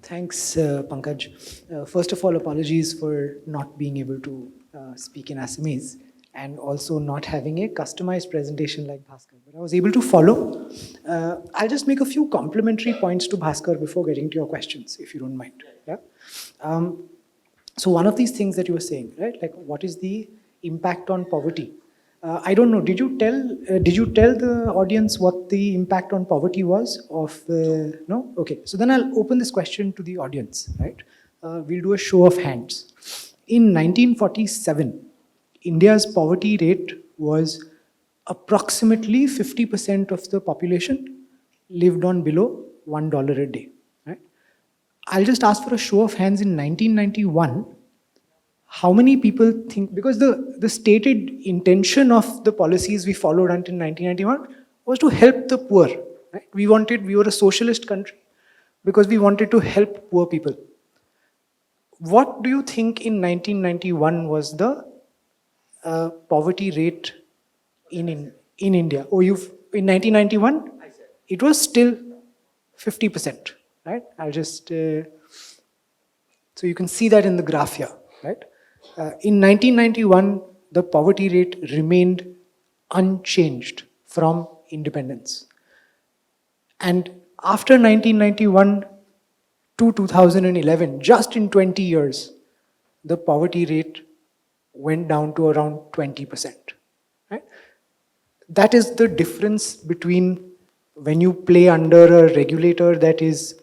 Thanks, Pankaj. First of all, apologies for not being able to speak in Assamese and also not having a customized presentation like Bhaskar. But I was able to follow. I'll just make a few complementary points to Bhaskar before getting to your questions, if you don't mind. Yeah. So one of these things that you were saying, right? Like, what is the impact on poverty? I don't know. Did you tell the audience what the impact on poverty was of no? Okay. So then I'll open this question to the audience, right? We'll do a show of hands. In 1947, India's poverty rate was approximately 50% of the population lived on below $1 a day. Right? I'll just ask for a show of hands in 1991. How many people think, because the stated intention of the policies we followed until 1991 was to help the poor. Right? We were a socialist country because we wanted to help poor people. What do you think in 1991 was the poverty rate in India? In 1991, it was still 50%, right? I'll just, so you can see that in the graph here, right? In 1991, the poverty rate remained unchanged from independence. And after 1991 to 2011, just in 20 years, the poverty rate went down to around 20%. Right? That is the difference between when you play under a regulator that is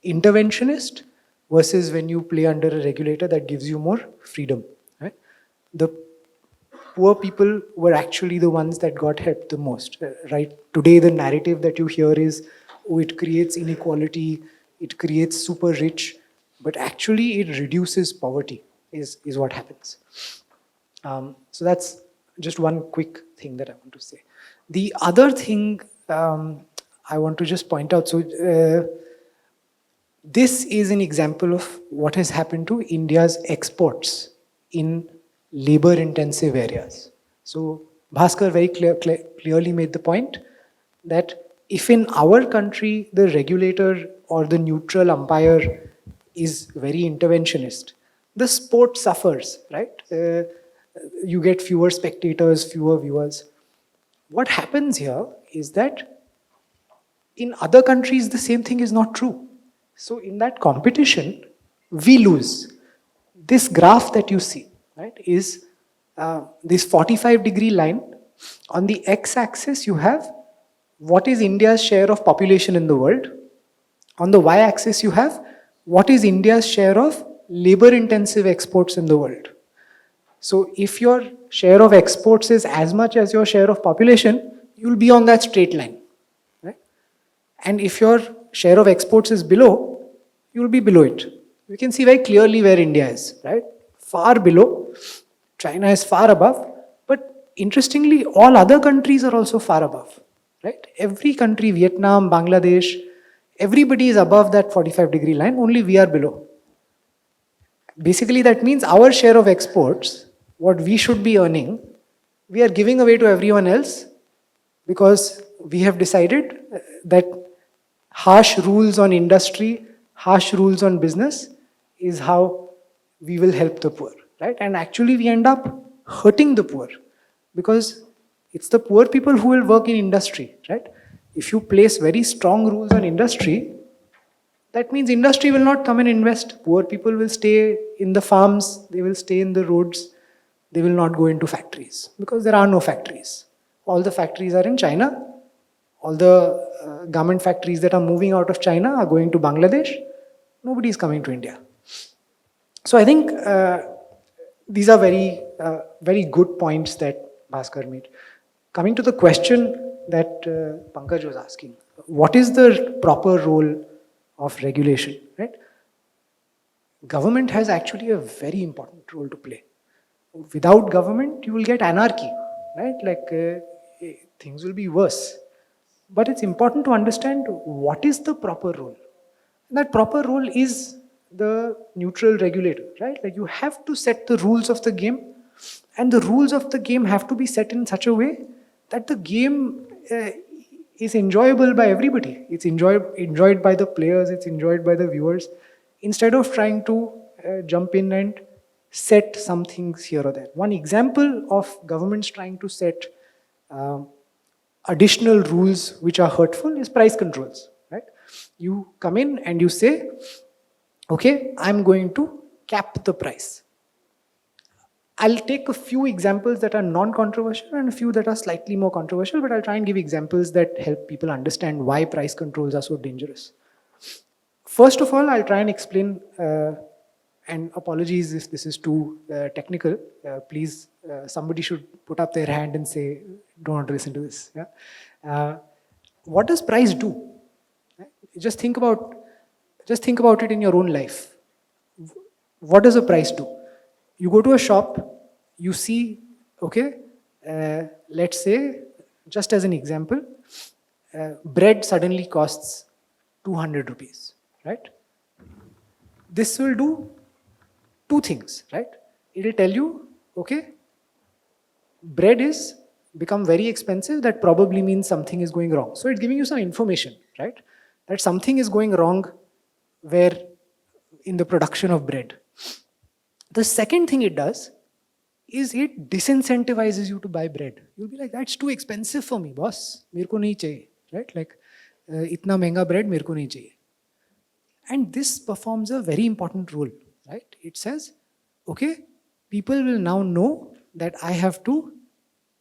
interventionist versus when you play under a regulator that gives you more freedom. Right? The poor people were actually the ones that got helped the most. Right? Today, the narrative that you hear is, oh, it creates inequality, it creates super rich, but actually it reduces poverty, is what happens. So that's just one quick thing that I want to say. The other thing I want to just point out, so this is an example of what has happened to India's exports in labor-intensive areas. So Bhaskar very clearly made the point that if in our country the regulator or the neutral umpire is very interventionist, the sport suffers, right? You get fewer spectators, fewer viewers. What happens here is that in other countries, the same thing is not true. So in that competition, we lose. This graph that you see, right, is this 45-degree line. On the x-axis, you have what is India's share of population in the world. On the y-axis, you have what is India's share of labor-intensive exports in the world. So if your share of exports is as much as your share of population, you'll be on that straight line. Right? And if your share of exports is below, you'll be below it. We can see very clearly where India is, right? Far below. China is far above. But interestingly, all other countries are also far above. Right? Every country, Vietnam, Bangladesh, everybody is above that 45-degree line, only we are below. Basically, that means our share of exports, what we should be earning, we are giving away to everyone else because we have decided that harsh rules on industry, harsh rules on business is how we will help the poor, right? And actually we end up hurting the poor because it's the poor people who will work in industry, right? If you place very strong rules on industry, that means industry will not come and invest. Poor people will stay in the farms, they will stay in the roads, they will not go into factories because there are no factories. All the factories are in China. All the garment factories that are moving out of China are going to Bangladesh. Nobody is coming to India. So I think these are very good points that Bhaskar made. Coming to the question that Pankaj was asking, what is the proper role of regulation, right? Government has actually a very important role to play. Without government, you will get anarchy, right? Like things will be worse. But it's important to understand what is the proper role. And that proper role is the neutral regulator, right? Like you have to set the rules of the game, and the rules of the game have to be set in such a way that the game is enjoyable by everybody. It's enjoyed by the players, it's enjoyed by the viewers. instead of trying to jump in and set some things here or there. One example of governments trying to set um, additional rules which are hurtful is price controls, right? You come in and you say, okay, I'm going to cap the price. I'll take a few examples that are non-controversial and a few that are slightly more controversial, but I'll try and give examples that help people understand why price controls are so dangerous. First of all, I'll try and explain, and apologies if this is too technical. Please, somebody should put up their hand and say, don't want to listen to this. Yeah? What does price do? Just think about it in your own life. What does a price do? You go to a shop, you see, okay, let's say, just as an example, bread suddenly costs 200 rupees, right? This will do two things, right? It will tell you, okay, bread is become very expensive, that probably means something is going wrong. So it's giving you some information, right? That something is going wrong where in the production of bread. The second thing it does is it disincentivizes you to buy bread. You'll be like, that's too expensive for me, boss. Mere ko nahi chahiye, right? Like, itna mehenga bread mere ko nahi chahiye. And this performs a very important role, right? It says, okay, people will now know that I have to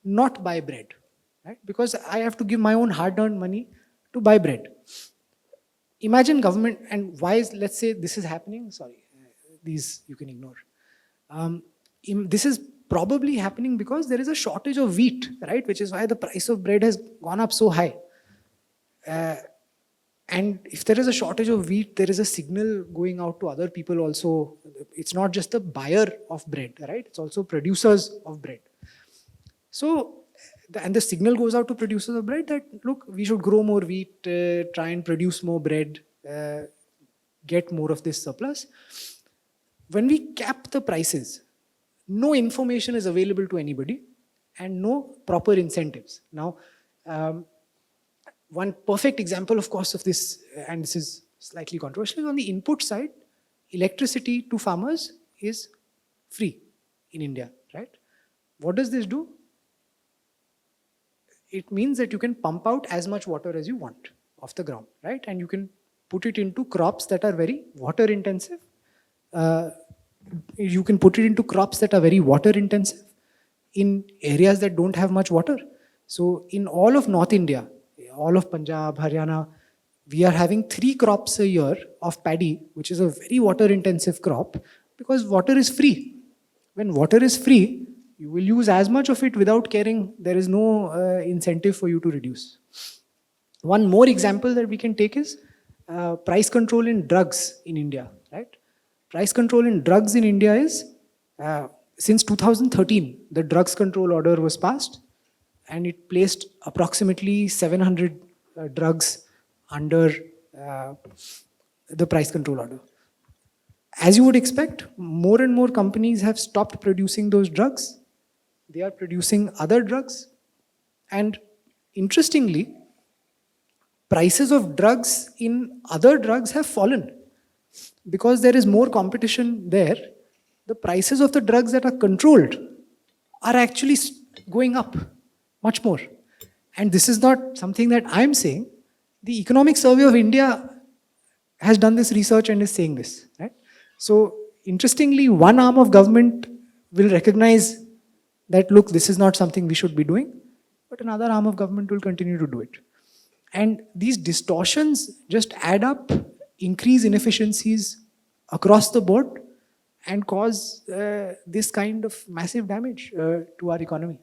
not buy bread, right? Because I have to give my own hard-earned money to buy bread. Imagine government, and why is, let's say this is happening, sorry, these you can ignore. This is probably happening because there is a shortage of wheat, right? Which is why the price of bread has gone up so high. And if there is a shortage of wheat, there is a signal going out to other people also. It's not just the buyer of bread, right? It's also producers of bread. So, and the signal goes out to producers of bread that, look, we should grow more wheat, try and produce more bread, get more of this surplus. When we cap the prices, no information is available to anybody and no proper incentives. Now, one perfect example, of course, of this, and this is slightly controversial, is on the input side, electricity to farmers is free in India, right? What does this do? It means that you can pump out as much water as you want off the ground, right? And you can put it into crops that are very water intensive. You can put it into crops that are very water intensive in areas that don't have much water. So in all of North India, all of Punjab, Haryana, we are having 3 crops a year of paddy, which is a very water intensive crop, because water is free. When water is free, you will use as much of it without caring. There is no incentive for you to reduce. One more example that we can take is price control in drugs in India, right? Price control in drugs in India is, since 2013, the drugs control order was passed and it placed approximately 700 drugs under the price control order. As you would expect, more and more companies have stopped producing those drugs. They are producing other drugs. And interestingly, prices of drugs in other drugs have fallen. Because there is more competition there, the prices of the drugs that are controlled are actually going up much more. And this is not something that I'm saying. The Economic Survey of India has done this research and is saying this, right? So interestingly, one arm of government will recognize that, look, this is not something we should be doing, but another arm of government will continue to do it. And these distortions just add up, increase inefficiencies across the board, and cause this kind of massive damage to our economy.